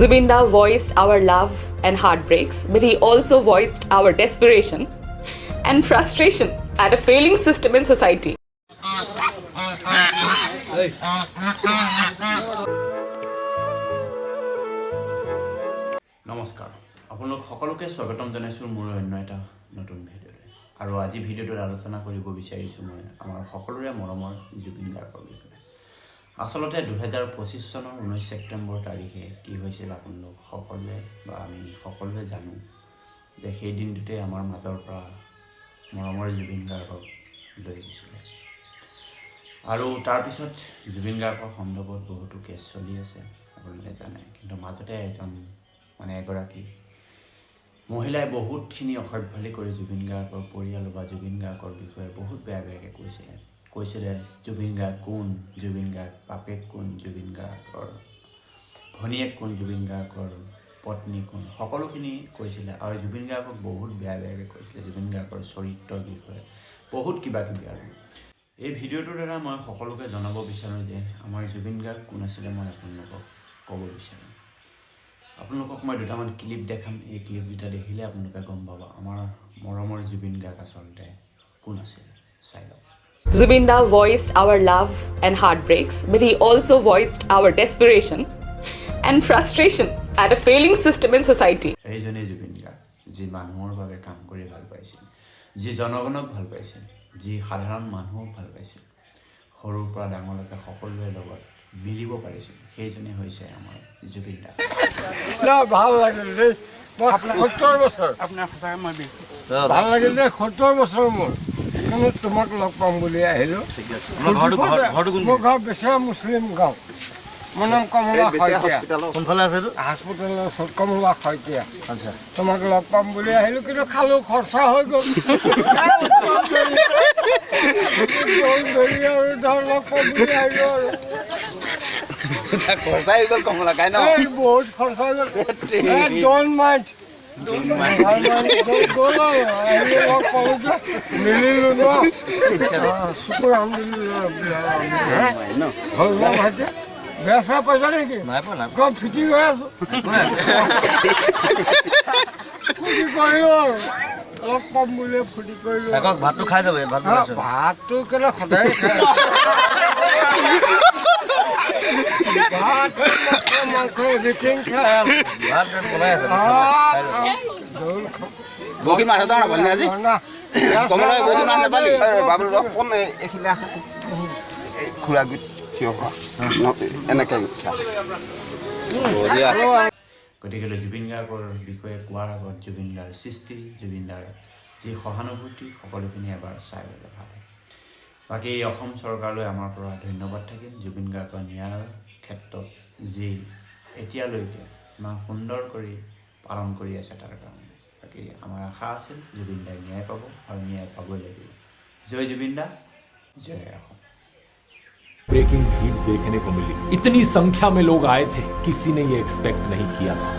Zubinda voiced our love and heartbreaks, but he also voiced our desperation and frustration at a failing system in society. নমস্কাৰ আপোনালোক সকলোকে স্বাগতম জনাইছোঁ মোৰ অন্য এটা নতুন ভিডিঅ'লৈ আৰু আজি ভিডিঅ'টোত আলোচনা কৰিব বিচাৰিছোঁ মই আমাৰ সকলোৰে মৰমৰ জুবিন গাৰ্গৰ বিষয়ে। আচলতে 2025 চনৰ 19 ছেপ্টেম্বৰ তাৰিখে কি হৈছিল আপোনালোক সকলোৱে বা আমি সকলোৱে জানো যে সেই দিনটোতে আমাৰ মাজৰ পৰা মৰমৰ জুবিন গাৰ্গক লৈ গৈছিলে আৰু তাৰপিছত জুবিন গাৰ্গৰ সন্দৰ্ভত বহুতো কেছ চলি আছে আপোনালোকে জানে, কিন্তু মাজতে এগৰাকী মহিলাই বহুতখিনি অসভ্যালি কৰি জুবিন গাৰ্গৰ পৰিয়াল বা জুবিন গাৰ্গৰ বিষয়ে বহুত বেয়াকৈ কৈছিলে জুবিন গাৰ্গ কোন, জুবিন গাৰ্গ বাপেক কোন, জুবিন গাৰ্গৰ ভনীয়েক কোন, জুবিন গাৰ্গৰ পত্নী কোন, সকলোখিনি কৈছিলে আৰু জুবিন গাৰ্গক বহুত বেয়াকৈ কৈছিলে জুবিন গাৰ্গৰ চৰিত্ৰৰ বিষয়ে বহুত কিবা কিবি। আৰু এই ভিডিঅ'টোৰ দ্বাৰা মই সকলোকে জনাব বিচাৰোঁ যে আমাৰ জুবিন গাৰ্গ কোন আছিলে মই আপোনালোকক ক'ব বিচাৰোঁ। আপোনালোকক মই দুটামান ক্লিপ দেখাম, এই ক্লিপ দুটা দেখিলে আপোনালোকে গম পাব আমাৰ মৰমৰ জুবিন গাৰ্গ আচলতে কোন আছিল, চাই লওক। Zubinda voiced our love and heartbreaks, but he also voiced our desperation and frustration at a failing system in society. এইজনেই Zubeen Garg, যি মানুহৰ বাবে কাম কৰি ভাল পাইছিল, যি জনগণক ভাল পাইছিল, যি সাধাৰণ মানুহক ভাল পাইছিল, সৰুৰ পৰা ডাঙৰলৈকে সকলোৰে লগত মিলিব পাৰিছিল, সেইজনে হৈছে আমাৰ জুবিন দা। ভাল লাগিল দেই, 70 বছৰ আপোনাৰ সঁচাকৈ মই ভাল লাগিল দেই, 70 বছৰ মোৰ কিন্তু তোমাক লগ পাম বুলি আহিলোঁ। মোৰ গাঁও বেচেৰা মুছলিম গাঁও, মোৰ নাম কমলা শইকীয়া, কোনফালে আছে হস্পিটেলৰ ওচৰত কমলা শইকীয়া। তোমাক লগ পাম বুলি আহিলোঁ কিন্তু খালোঁ, খৰচা হৈ গ'ল। আৰু ধৰ লগ পাম বুলি আহিলোঁ আৰু খৰচাই হৈ গ'ল কমলা খাই ন, বহুত খৰচা হৈ গ'ল। ড'ন্ট মাইণ্ড গ'ল আৰু আহিলোঁ, লগ পালোঁ যে মিলিলোঁ ন, চকুৰ হ'ল ন ভাইটি। বেয়া চেয়া পইচা নেকি? কম ফিটিং হৈ আছোঁ, ফূৰ্তি কৰিলোঁ আৰু লগ পাম বুলি ফূৰ্তি কৰিলোঁ। ভাতটো খাই যাব, ভাতটো কেলে সদায় খাই ভাত মাংস এভৰিথিং খাই বগী মাছ এটা নাপালি আজি, কমলা বগী মাছ নাপালি, বাবুল কম এইখিলা খুৰা গোট এনেকৈ গতিকে জুবিন গাৰ্গৰ বিষয়ে কোৱাৰ আগত জুবিন দাৰ সৃষ্টি, জুবিন দাৰ যি সহানুভূতি, সকলোখিনি এবাৰ চাই ল'লে ভাল। বাকী অসম চৰকাৰলৈ আমাৰ পৰা ধন্যবাদ থাকিল জুবিন গাৰ্গৰ ন্যায়ৰ ক্ষেত্ৰত যি এতিয়ালৈকে ইমান সুন্দৰ কৰি পালন কৰি আছে তাৰ কাৰণে। বাকী আমাৰ আশা আছিল জুবিন দাই ন্যায় পাব আৰু ন্যায় পাবই লাগিব। জয় জুবিন দা, জয় অসম। ब्रेकिंग हीट देखने को मिली, इतनी संख्या में लोग आए थे, किसी ने ये एक्सपेक्ट नहीं किया था।